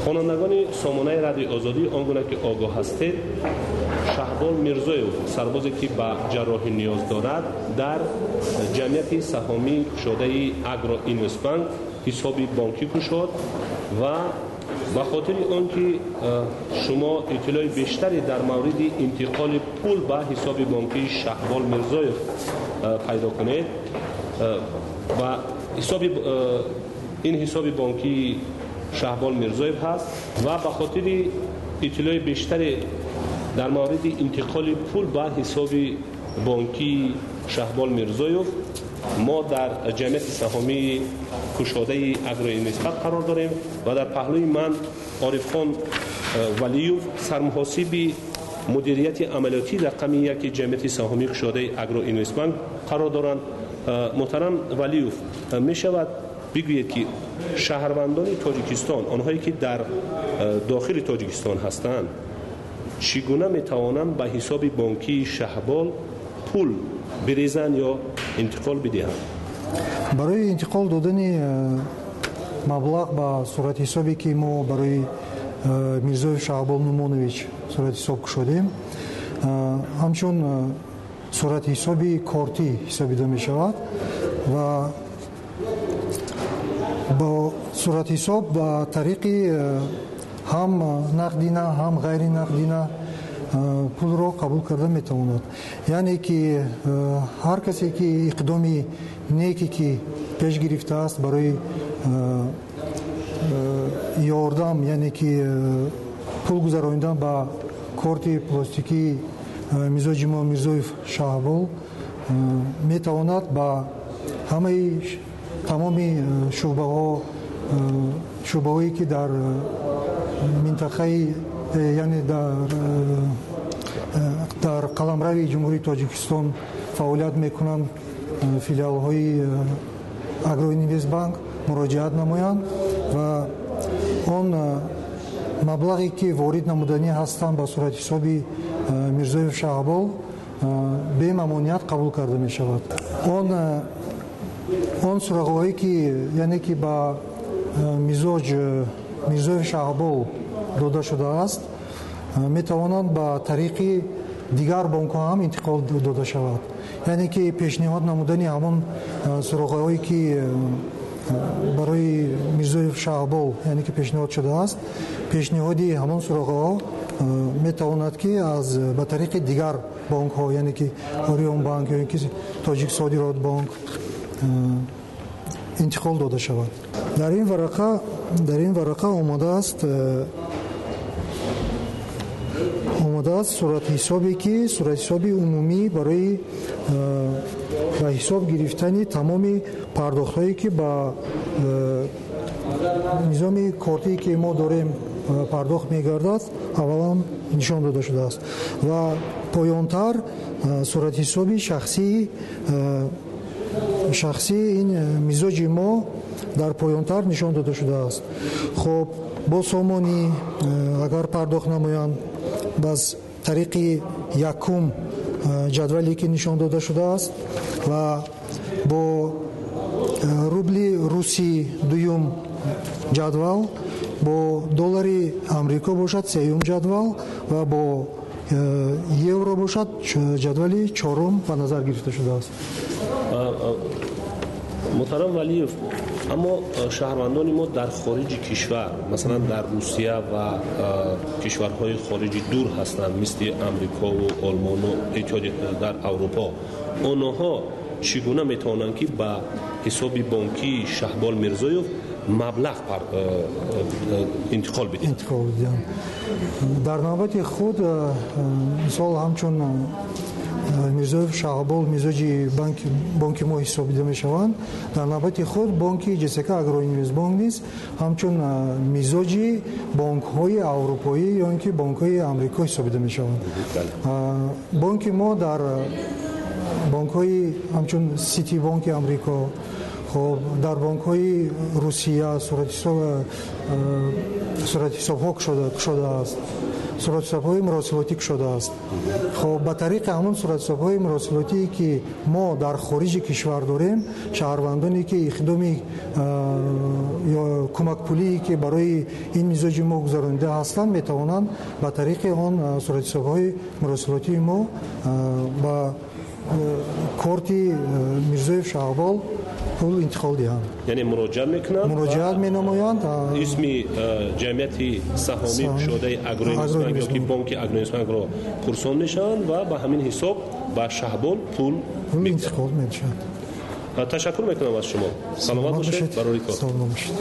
خوانندگان سامانه رادیو آزادی آنگونه که آگاه هستید، شهبال میرزایوف سربازی که به جراحی نیاز دارد در جمعیت سهامی شده اگرو اینوستمنت حسابی بانکی گشود و به خاطر آنکه شما اطلاع بیشتری در مورد انتقال پول به حساب بانکی شهبال میرزایوف پیدا کنید و این حساب بانکی شهبال میرزایوف هست و به خاطر اطلاع بیشتری در مورد انتقال پول به حساب بانکی شهبال میرزایوف ما در جمعیت سهامی کشاده اگرو اینوستمنت قرار داریم و در پهلوی من عارف خان ولیوف سرمحاسب مدیریت عملیاتی رقم 1 جمعیت سهامی کشاده اگرو اینوستمنت قرار دارند. محترم ولیوف، می شود بگویید که شهروندان تاجیکستان، آنهایی که در داخل تاجیکستان هستند، چگونه می توانند به حساب بانکی شهبال پول بریزند یا انتقال بدهند؟ برای انتقال دادن مبلغ با صورت حسابی که ما برای میرزایوف شهبال نومانویچ صورت حساب کشیدیم، همچون صورت حسابی کارتی حسابیده می شود و با صورت حساب با طریق هم نقدینه هم غیر نقدینه پول را قبول کرده می تواند. یعنی که هر کسی که اقدامی نیکی که پیش گرفته است برای یاردم، یعنی که پول گذراندن با کارت پلاستیکی میزاج ما میرزایوف شهبال می تواند با همه تمامی شعبه‌هایی که در منطقه، یعنی در قلمرو جمهوری تاجیکستان فعالیت میکنند، فیلیال های اگرو اینوستبانک مراجعت نمایند و آن مبلغی که وارد نمودنی هستند با صورت حسابی میرزایوف شهبال به ممانعت قبول کرده می شود. آن سراغ‌هایی که یعنی که با میزاج میرزایوف شهبال داده شده است می توانند با طریق دیگر بانک ها هم انتقال داده شود. یعنی که پیشنهاد نمودنی همان سراغ‌هایی که برای میرزایوف شهبال یعنی که پیشنهاد شده است، پیشنهادی همان سراغ‌ها می تواند که از به طریق دیگر بانک ها، یعنی که اوریون بانک یا اینکه تاجیک صادرات بانک انتقال داده شود. در این ورقه آمده است صورت حسابی که صورت حسابی عمومی برای به حساب گرفتن تمامی پرداخت‌هایی که با نظام کارتی که ما داریم پرداخت می‌گردد اولا نشان داده شده است و پایان‌تر صورت حسابی شخصی این میزاج ما در پایان‌تر نشان داده شده است. خب با سامانی اگر پرداخت نمایند باز طریق یکم جدولی که نشان داده شده است و با روبل روسی دوم جدول، با دلار آمریکا باشد سوم جدول و با یورو باشد جدولی چهارم به نظر گرفته شده است. محترم ولیوف، اما شهروندان ما در خارج کشور، مثلا در روسیه و کشورهای خارجی دور هستند، مثل امریکا و آلمان و در اروپا، آنها چگونه میتوانند که به حساب بانکی شهبال میرزایوف مبلغ انتقال بدهند؟ در نوبت خود مثال همچون میرزایوف شهبال میزاجی بانک ما حسابیده می شوند، در نوبت خود بانکی جسکا اگرو اینوستبانک نیست، همچون میزاجی بانک های اروپایی یا اینکه بانک های آمریکا حسابیده می شوند. بانک ما در بانک های همچون سیتی بانک آمریکا، خب در بانک های روسیه صورت حساب ها شده است صورتحساب‌های مراسلاتی شده است. خب با طریق همون صورتحساب‌های مراسلاتی که ما در خارج کشور داریم، شهروندانی که اقدام یا کمک پولی که برای این مزاج ما گذرانده هستند میتوانند با طریق آن صورتحساب‌های مراسلاتی ما با کارت میرزایف شهبال پول انتقال دهند. یعنی مراجعت می‌نمایند اسم جمعیت سهامی شده اگروینوستمنت یا که بانک اگروینوستمنت رو پرسان میشن و با همین حساب با شهبال پول انتقال میشن. تشکر میکنم از شما. سلامت باشید. برای کار. سلام باشید.